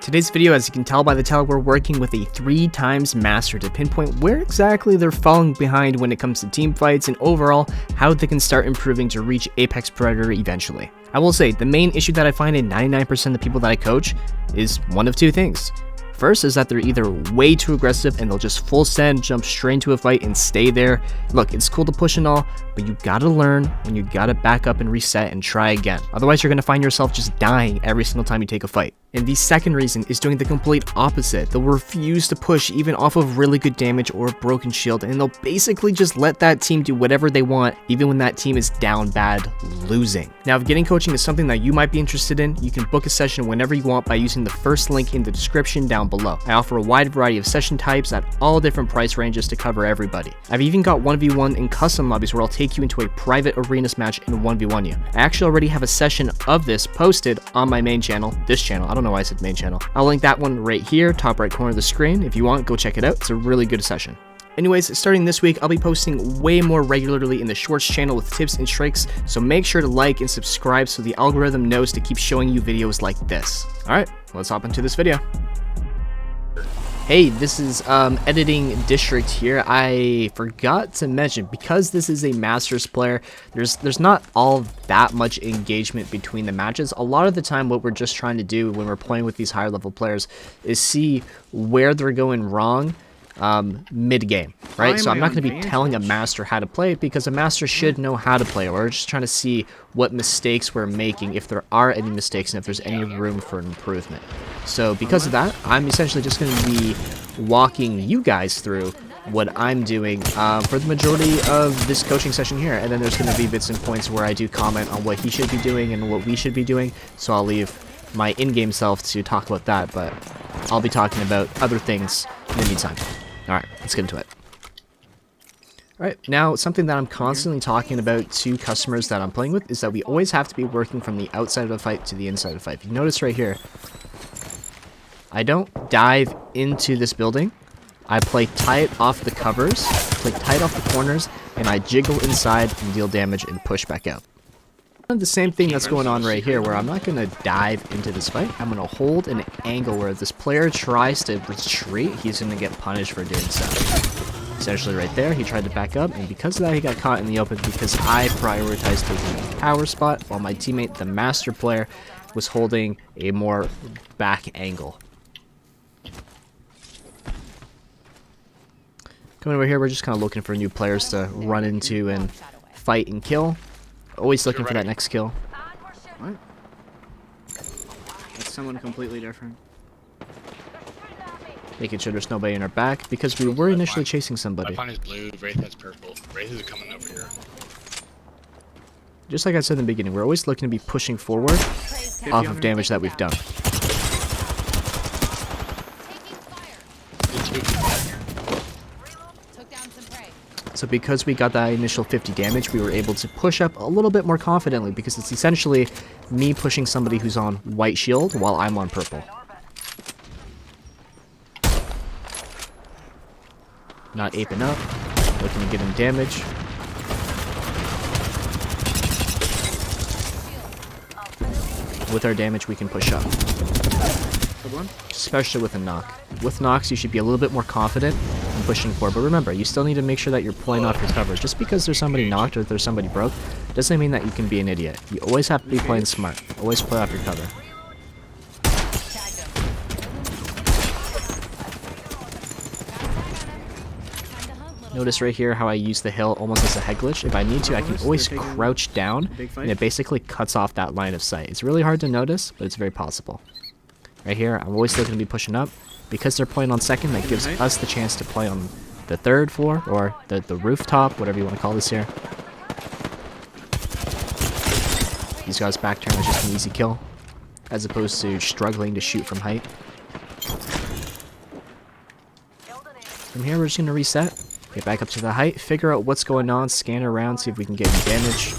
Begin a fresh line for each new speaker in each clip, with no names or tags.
Today's video, as you can tell by the title, we're working with a 3x master to pinpoint where exactly they're falling behind when it comes to team fights and overall how they can start improving to reach Apex Predator eventually. I will say, the main issue that I find in 99% of the people that I coach is one of two things. First is that they're either way too aggressive and they'll just full send, jump straight into a fight and stay there. Look, it's cool to push and all, but you gotta learn when you gotta back up and reset and try again. Otherwise, you're gonna find yourself just dying every single time you take a fight. And the second reason is doing the complete opposite. They'll refuse to push even off of really good damage or a broken shield, and they'll basically just let that team do whatever they want, even when that team is down bad, losing. Now, if getting coaching is something that you might be interested in, you can book a session whenever you want by using the first link in the description down below. I offer a wide variety of session types at all different price ranges to cover everybody. I've even got 1v1 in custom lobbies where I'll take you into a private arenas match and 1v1 you. I actually already have a session of this posted on my main channel, this channel. I don't know why I said main channel. I'll link that one right here, top right corner of the screen. If you want, go check it out. It's a really good session. Anyways, starting this week, I'll be posting way more regularly in the Shorts channel with tips and tricks, so make sure to like and subscribe so the algorithm knows to keep showing you videos like this. Alright, let's hop into this video. Hey, this is Editing District here. I forgot to mention, because this is a Masters player, there's not all that much engagement between the matches. A lot of the time, what we're just trying to do when we're playing with these higher level players is see where they're going wrong mid-game, right? So I'm not going to be telling a master how to play it, because a master should know how to play. We're just trying to see what mistakes we're making, if there are any mistakes, and if there's any room for improvement. So because of that, I'm essentially just going to be walking you guys through what I'm doing for the majority of this coaching session here, and then there's going to be bits and points where I do comment on what he should be doing and what we should be doing, so I'll leave my in-game self to talk about that, but I'll be talking about other things in the meantime. Alright, let's get into it. Alright, now something that I'm constantly talking about to customers that I'm playing with is that we always have to be working from the outside of the fight to the inside of the fight. If you notice right here, I don't dive into this building. I play tight off the covers, play tight off the corners, and I jiggle inside and deal damage and push back out. The same thing that's going on right here, where I'm not going to dive into this fight. I'm going to hold an angle where this player tries to retreat. He's going to get punished for doing so. Essentially right there, he tried to back up, and because of that, he got caught in the open because I prioritized taking a power spot, while my teammate, the master player, was holding a more back angle. Coming over here, we're just kind of looking for new players to run into and fight and kill. Always looking for that next kill. What? That's someone completely different. Making sure there's nobody in our back, because we were initially chasing somebody.
My is blue, Wraith has purple. Wraith is coming over here.
Just like I said in the beginning, we're always looking to be pushing forward off of damage that we've done. So because we got that initial 50 damage, we were able to push up a little bit more confidently, because it's essentially me pushing somebody who's on white shield while I'm on purple. Not aping up, looking to get him damage. With our damage, we can push up. Especially with a knock. With knocks, you should be a little bit more confident in pushing forward. But remember, you still need to make sure that you're pulling off your cover. Just because there's somebody knocked or there's somebody broke, doesn't mean that you can be an idiot. You always have to be playing smart. Always play off your cover. Notice right here how I use the hill almost as a head glitch. If I need to, I can always crouch down, and it basically cuts off that line of sight. It's really hard to notice, but it's very possible. Right here, I'm always looking to be pushing up. Because they're playing on second, that gives us the chance to play on the third floor, or the rooftop, whatever you want to call this here. These guys' back turn is just an easy kill, as opposed to struggling to shoot from height. From here, we're just going to reset, get back up to the height, figure out what's going on, scan around, see if we can get any damage.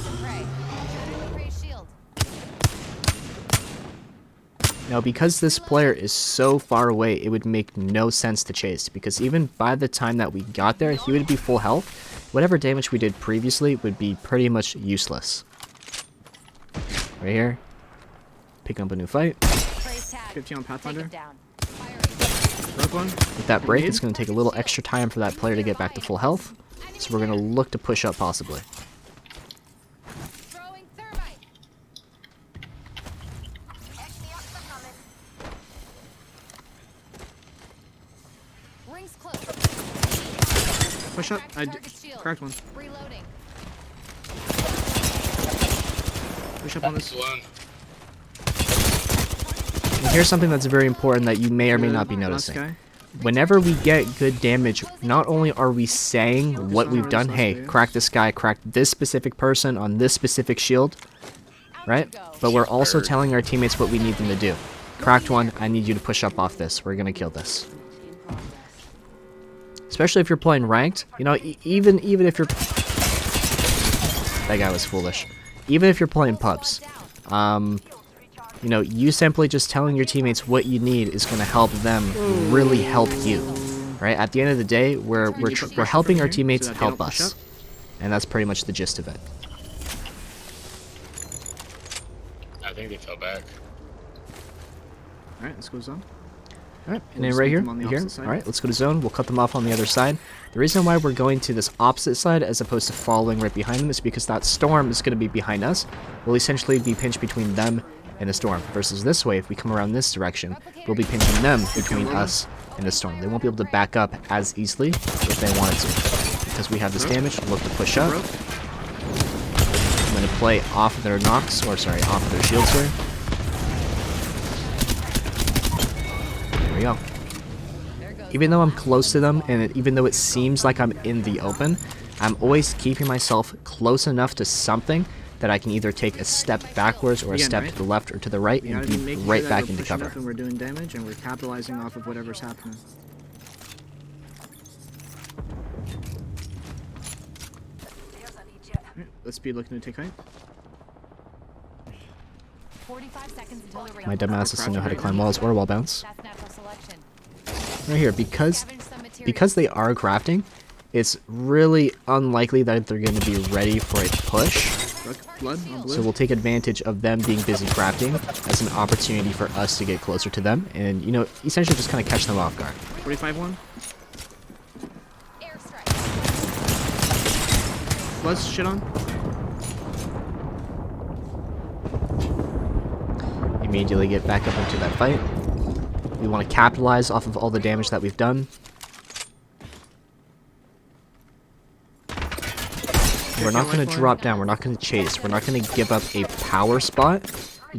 Now, because this player is so far away, it would make no sense to chase, because even by the time that we got there, he would be full health. Whatever damage we did previously would be pretty much useless. Right here, picking up a new fight.
50 on Pathfinder.
Down.
Broke one.
With that break, it's going to take a little extra time for that player to get back to full health. So we're going to look to push up possibly.
Throwing thermite. Rings close.
Push up. I
Target shield.
cracked one.
Reloading.
Push up on this.
Alone.
And here's something that's very important that you may or may not be
Last
noticing.
guy.
Whenever we get good damage, not only are we saying what we've done, hey, crack this guy, crack this specific person on this specific shield, right? But we're also telling our teammates what we need them to do. Cracked one, I need you to push up off this. We're going to kill this. Especially if you're playing ranked. You know, even if you're... That guy was foolish. Even if you're playing pubs. You know, you simply just telling your teammates what you need is going to help them really help you, right? At the end of the day, we're helping our teammates help us, and that's pretty much the gist of it.
I think they fell back.
All right, let's go zone.
All right, and
We'll
then
just
right
meet
here,
them on the
here.
opposite side.
All right, let's go to zone. We'll cut them off on the other side. The reason why we're going to this opposite side as opposed to following right behind them is because that storm is going to be behind us. We'll essentially be pinched between them and the storm. Versus this way, if we come around this direction, we'll be pinching them between us and the storm. They won't be able to back up as easily if they wanted to. Because we have this damage, look to push up. I'm going to play off of their knocks, or sorry, off of their shields here. There we go. Even though I'm close to them, and even though it seems like I'm in the open, I'm always keeping myself close enough to something that I can either take a step backwards or a step to the left or to the right and be right back into cover.
And we're doing damage, and we're capitalizing off of whatever's happening. Right, let's be looking to take height.
45 seconds until the ring.
My dumbass doesn't know how to climb walls or wall bounce.
That's natural selection.
Right here, because they are crafting, it's really unlikely that they're going to be ready for a push.
Blood on blue.
So we'll take advantage of them being busy crafting as an opportunity for us to get closer to them and, you know, essentially just kind of catch them off guard.
45 one.
Airstrike.
Blood's shit on.
Immediately get back up into that fight. We want to capitalize off of all the damage that we've done. We're not going to drop down. We're not going to chase. We're not going to give up a power spot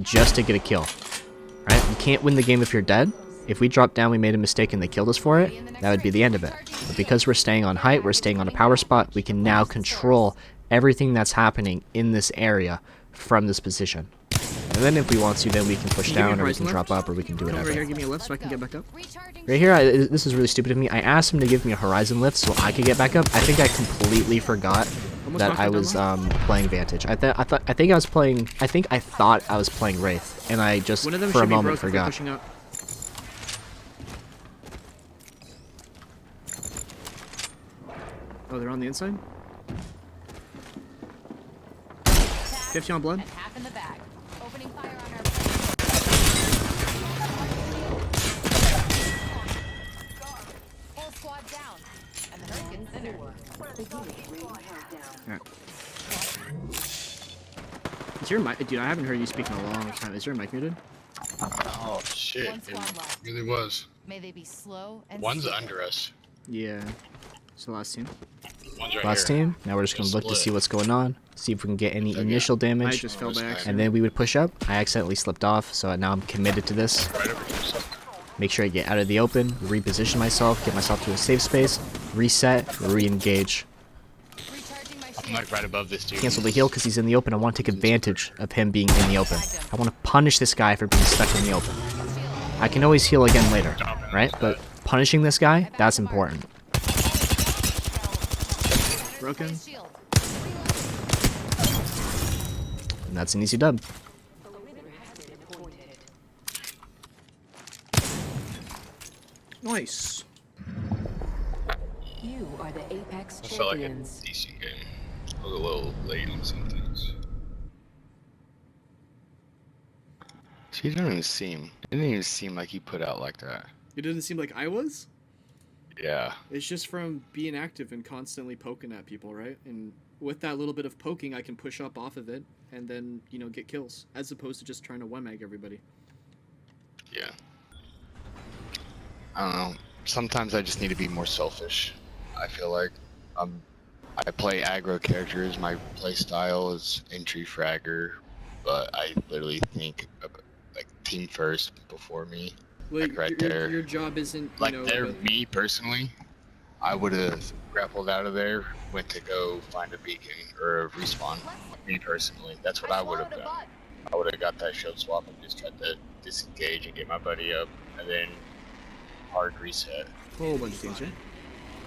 just to get a kill. Right? You can't win the game if you're dead. If we dropped down, we made a mistake, and they killed us for it, that would be the end of it. But because we're staying on height, we're staying on a power spot, we can now control everything that's happening in this area from this position. And then if we want to, then we can push down, or we can drop up, or we can do
Come over
whatever.
here, give me a lift so I can get back up.
Right here, this is really stupid of me. I asked him to give me a horizon lift so I could get back up. I think I completely forgot that I was playing Vantage. I thought I was playing Wraith, and I just
One of them
for a
should be
moment
broke if they're
forgot.
pushing up. Oh, they're on the inside? 50 on blood.
And half in the bag. Opening fire on our whole squad down. And the Hurricane's center.
Alright. Is your mic, dude, I haven't heard you speak in a long time. Is your mic muted?
Oh shit,
One squad
it
left.
really was.
May they be slow and
One's
steady.
under us.
Yeah. It's the last team.
One's right
Last
here.
team. Now we're just gonna look to see what's going on, see if we can get any initial
I
damage,
just fell by accident.
and then we would push up. I accidentally slipped off, so now I'm committed to this.
Right over here.
Make sure I get out of the open, reposition myself, get myself to a safe space, reset, re-engage.
Recharging my
I'm
shield.
like right above this dude.
Cancel the heal because he's in the open. I want to take advantage of him being in the open. I want to punish this guy for being stuck in the open. I can always heal again later, right? But punishing this guy, that's important.
Broken.
Shield.
And that's an easy dub.
Nice.
You are the Apex
I felt like a
champions.
decent game. I was a little late on some things.
He didn't even seem. It didn't even seem like he put out like that.
It didn't seem like I was.
Yeah.
It's just from being active and constantly poking at people, right? And with that little bit of poking, I can push up off of it and then, you know, get kills, as opposed to just trying to one-mag everybody.
Yeah. I don't know. Sometimes I just need to be more selfish. I feel like I play aggro characters. My play style is entry fragger, but I literally think of, like team first before me.
Like,
right there.
your job isn't, you
Like
know...
there, me personally, I would have grappled out of there, went to go find a beacon or a respawn. Me personally, that's what I would have done. I would have got that shield swap and just tried to disengage and get my buddy up, and then hard reset.
Whole bunch of things, right?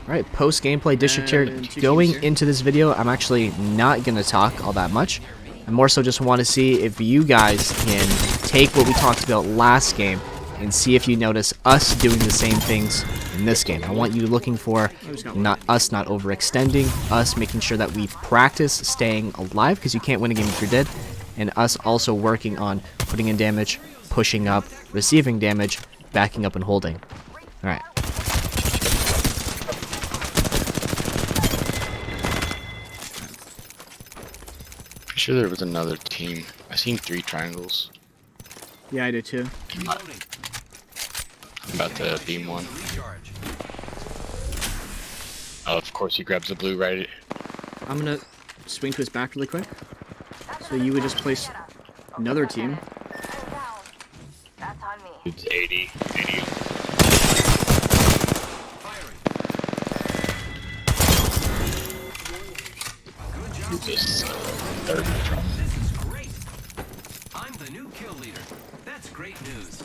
Alright, post gameplay district here.
And two
Going
teams here.
into this video, I'm actually not going to talk all that much. I more so just want to see if you guys can take what we talked about last game and see if you notice us doing the same things in this game. I want you looking for not overextending, us making sure that we practice staying alive, because you can't win a game if you're dead, and us also working on putting in damage, pushing up, receiving damage, backing up and holding. Alright.
Pretty sure there was another team. I seen 3 triangles.
Yeah, I did too.
I'm about to beam one. Oh, of course he grabs the blue right.
I'm gonna swing to his back really quick. So you would just place another team.
It's 80. Just third from.
This is great. I'm the new kill leader. That's great news.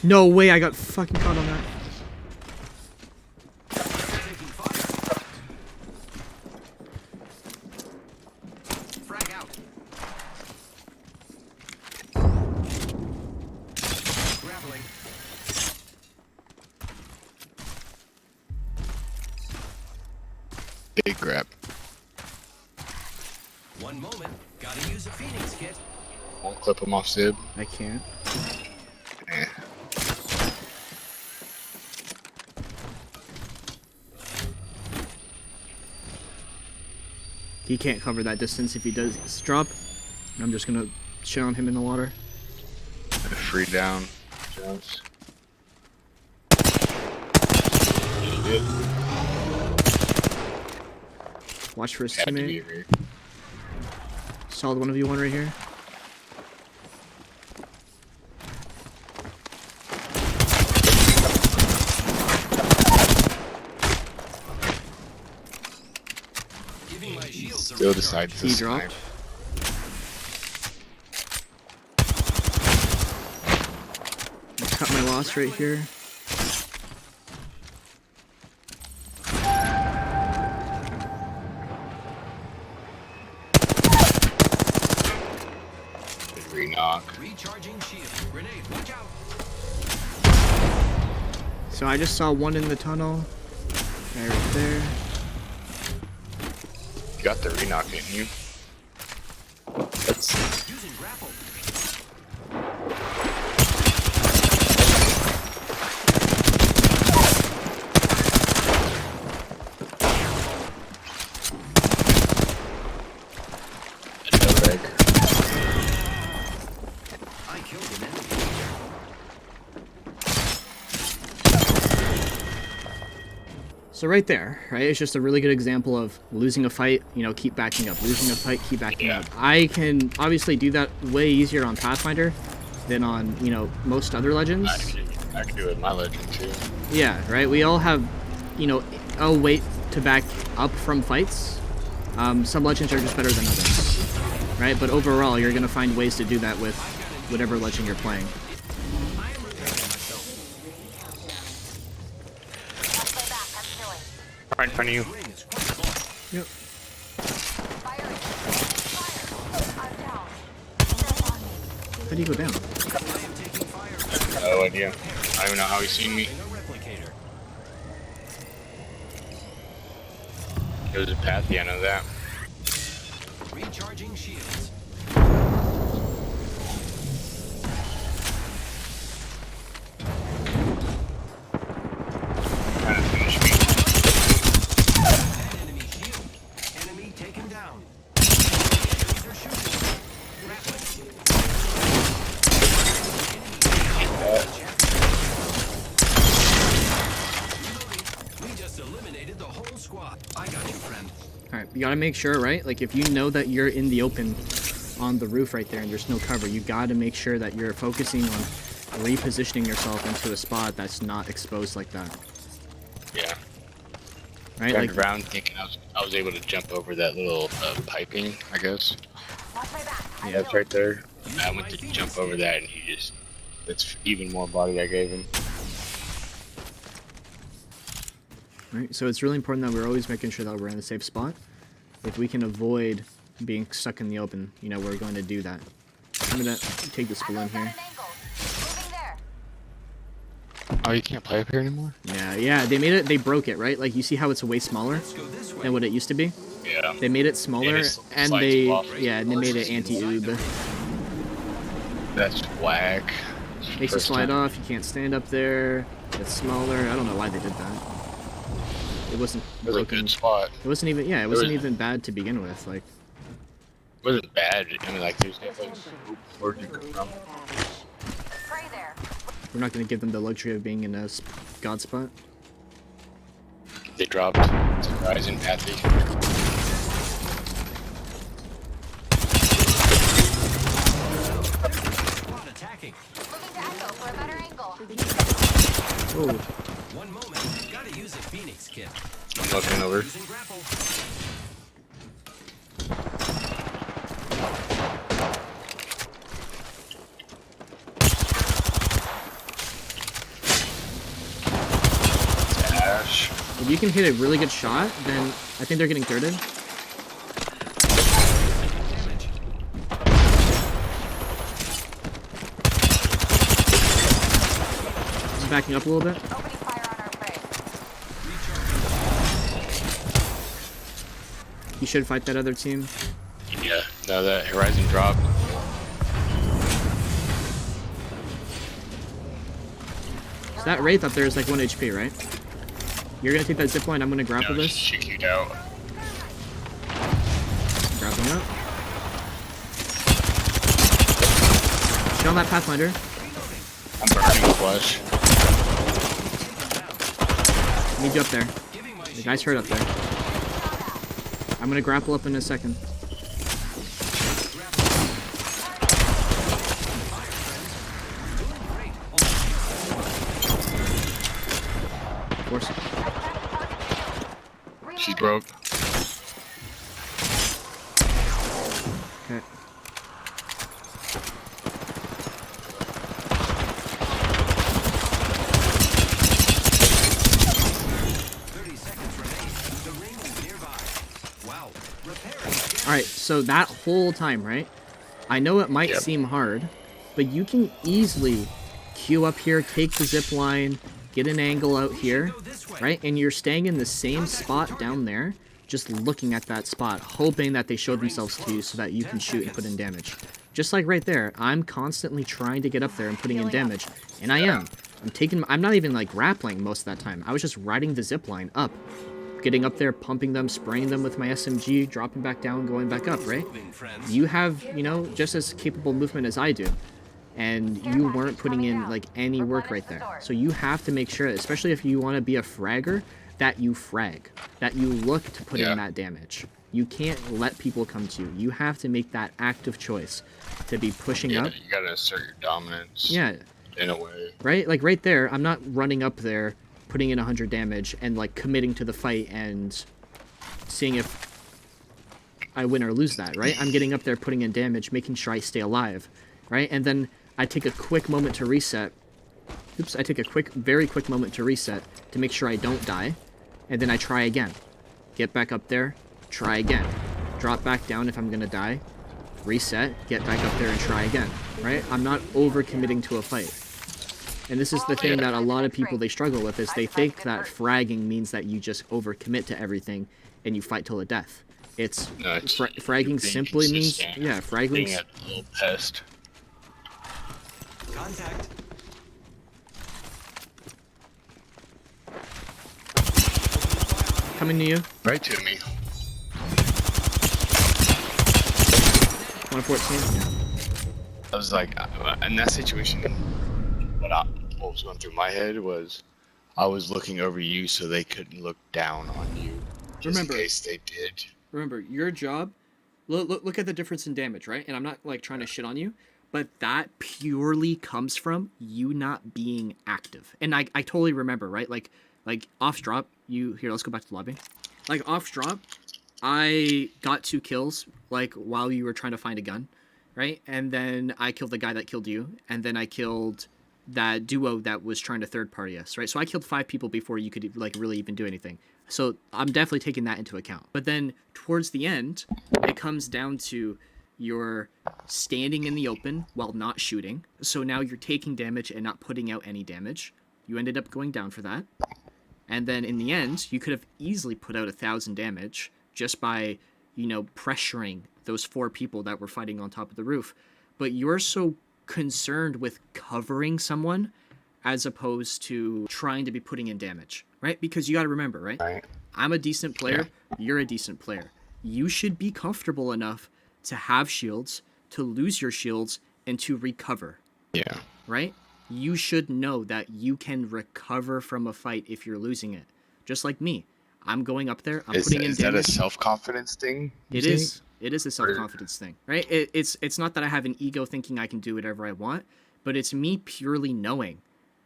No way, I got fucking caught on that.
Taking fire. Frag out. Grappling.
Big grab.
One moment. Gotta use a Phoenix kit.
Won't clip him off Zib.
I can't.
Eh.
He can't cover that distance if he does drop. I'm just gonna shit on him in the water.
Free down. Jumps.
Watch for his
Had to be
teammate.
here.
Solid 1v1 right here.
Giving my shields a
Still
recharge.
decides to
He
snipe.
dropped. Cut my loss right here.
Good re-knock.
Recharging shield. Grenade. Watch out.
So I just saw one in the tunnel. Guy right there.
You got the re-knock, didn't you? That's
Using grapple.
no leg.
I killed an enemy.
So right there, right, it's just a really good example of losing a fight, you know, keep backing up. Losing a fight, keep backing
Yeah.
up. I can obviously do that way easier on Pathfinder than on, you know, most other legends.
I can do it in my legend too.
Yeah, right? We all have, you know, a way to back up from fights. Some legends are just better than others, right? But overall, you're going to find ways to do that with whatever legend you're playing.
Right in front of you.
Yep. How do you go down?
No idea. I don't even know how he's seen me.
A replicator.
There's a path, yeah, I know that.
Recharging shields.
You gotta make sure, right? Like, if you know that you're in the open on the roof right there and there's no cover, you gotta make sure that you're focusing on repositioning yourself into a spot that's not exposed like that.
Yeah.
Right?
Turned
Like,
around thinking I was able to jump over that little piping, I guess.
Watch my back.
Yeah, it's right there. I went to jump over that and he just, that's even more body I gave him.
right? So it's really important that we're always making sure that we're in a safe spot. If we can avoid being stuck in the open, you know, we're going to do that. I'm gonna take this balloon
Echo's at
here.
an angle. Moving there.
Oh, you can't play up here anymore?
Yeah, they made it, they broke it, right? Like, you see how it's way smaller
Let's go this way.
than what it used to be?
Yeah.
They made it smaller,
it
and
slides
they,
off.
yeah, and they made it anti-oob.
That's whack.
Makes you slide off, you can't stand up there, it's smaller. I don't know why they did that. It wasn't
It was a
broken.
good spot.
It wasn't even, yeah, it
was-
wasn't even bad to begin with. Like,
It wasn't bad. I mean, like, there's definitely where you come from.
Spray there.
we're not gonna give them the luxury of being in a god spot.
They dropped Horizon Pathy.
Squad attacking.
Moving to Echo for a better angle.
Oh,
One moment. Gotta use a Phoenix kit.
I'm looking over.
Using grapple.
Ash.
if you can hit a really good shot, then I think they're getting thirded.
Damage.
Just backing up a little bit.
Opening fire on our prey.
You should fight that other team.
Yeah. No, that Horizon dropped.
So that Wraith up there is like 1 HP, right? You're gonna take that zip line, I'm gonna grapple
No,
this.
she kicked out.
Grappling up. Get on that Pathfinder.
I'm burning flesh.
I need you up there.
Giving my
The guy's hurt up there. I'm gonna grapple up in a second. Force it.
She broke.
Okay. Alright, so that whole time, right? I know it might
Yep.
seem hard, but you can easily queue up here, take the zip line, get an angle out here, right? And you're staying in the same spot down there, just looking at that spot, hoping that they show themselves to you so that you can shoot and put in damage. Just like right there, I'm constantly trying to get up there and putting in damage, and I am. I'm not even like grappling most of that time. I was just riding the zip line up, getting up there, pumping them, spraying them with my SMG, dropping back down, going back up, right? You have, you know, just as capable movement as I do. And you weren't putting in like any work right there. So you have to make sure, especially if you want to be a fragger, that you frag, that you look to put in that damage. You can't let people come to you. You have to make that active choice to be pushing up.
You gotta assert your dominance.
Yeah.
In a way.
Right? Like right there, I'm not running up there, putting in 100 damage and like committing to the fight and seeing if I win or lose that, right? I'm getting up there, putting in damage, making sure I stay alive, right? And then I take a quick moment to reset. Oops, I take a very quick moment to reset to make sure I don't die. And then I try again. Get back up there, try again. Drop back down if I'm gonna die. Reset, get back up there and try again, right? I'm not over-committing to a fight. And this is the thing that a lot of people, they struggle with, is they think that fragging means that you just overcommit to everything and you fight till the death. It's,
No, it's
fragging
being
simply means,
consistent,
yeah, fragging,
being a little pest.
Contact.
coming to you,
Right to me.
114, yeah.
I was like, in that situation, what was going through my head was, I was looking over you so they couldn't look down on you. Just
Remember-
in case they did.
remember, your job, look at the difference in damage, right? And I'm not like trying to shit on you, but that purely comes from you not being active. And I totally remember, right? Like off drop, here, let's go back to the lobby. Like off drop, I got 2 kills like while you were trying to find a gun, right? And then I killed the guy that killed you, and then I killed that duo that was trying to third party us, right? So I killed 5 people before you could like really even do anything. So I'm definitely taking that into account. But then towards the end, it comes down to you're standing in the open while not shooting. So now you're taking damage and not putting out any damage. You ended up going down for that. And then in the end, you could have easily put out 1,000 damage just by, pressuring those 4 people that were fighting on top of the roof. But you're so concerned with covering someone as opposed to trying to be putting in damage, right? Because you got to remember, right? I'm a decent player. Yeah. You're a decent player. You should be comfortable enough to have shields, to lose your shields, and to recover.
Yeah.
Right? You should know that you can recover from a fight if you're losing it. Just like me. I'm going up there. I'm putting in damage. Is that
a self-confidence thing?
It is. It is a self-confidence thing, right? It's not that I have an ego thinking I can do whatever I want, but it's me purely knowing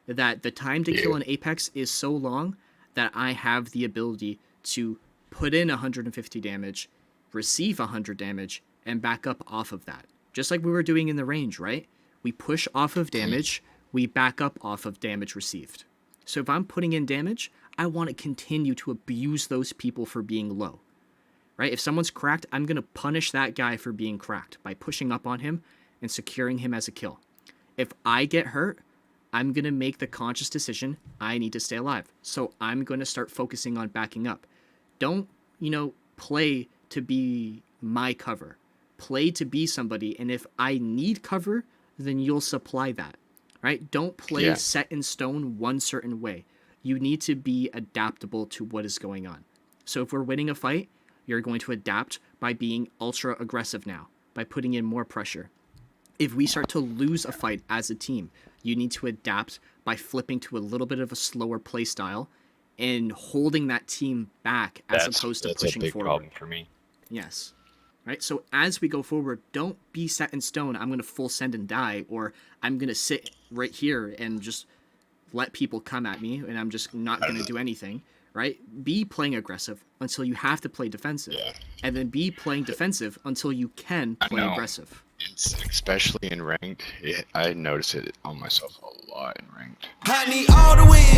that the time to kill an Apex is so long that I have the ability to put in 150 damage, receive 100 damage, and back up off of that. Just like we were doing in the range, right? We push off of damage, we back up off of damage received. So if I'm putting in damage, I want to continue to abuse those people for being low. Right? If someone's cracked, I'm going to punish that guy for being cracked by pushing up on him and securing him as a kill. If I get hurt, I'm going to make the conscious decision I need to stay alive. So I'm going to start focusing on backing up. Don't, play to be my cover. Play to be somebody, and if I need cover, then you'll supply that. Right? Don't play set in stone one certain way. You need to be adaptable to what is going on. So if we're winning a fight, you're going to adapt by being ultra aggressive now, by putting in more pressure. If we start to lose a fight as a team, you need to adapt by flipping to a little bit of a slower play style and holding that team back as opposed to pushing forward. That's a big problem
for me.
Yes. Right? So as we go forward, don't be set in stone, I'm going to full send and die, or I'm going to sit right here and just let people come at me and I'm just not going to do anything. Right? Be playing aggressive until you have to play defensive. Yeah. And then be playing defensive until you can play aggressive.
Especially in ranked, I notice it on myself a lot in ranked.
I need all the wins.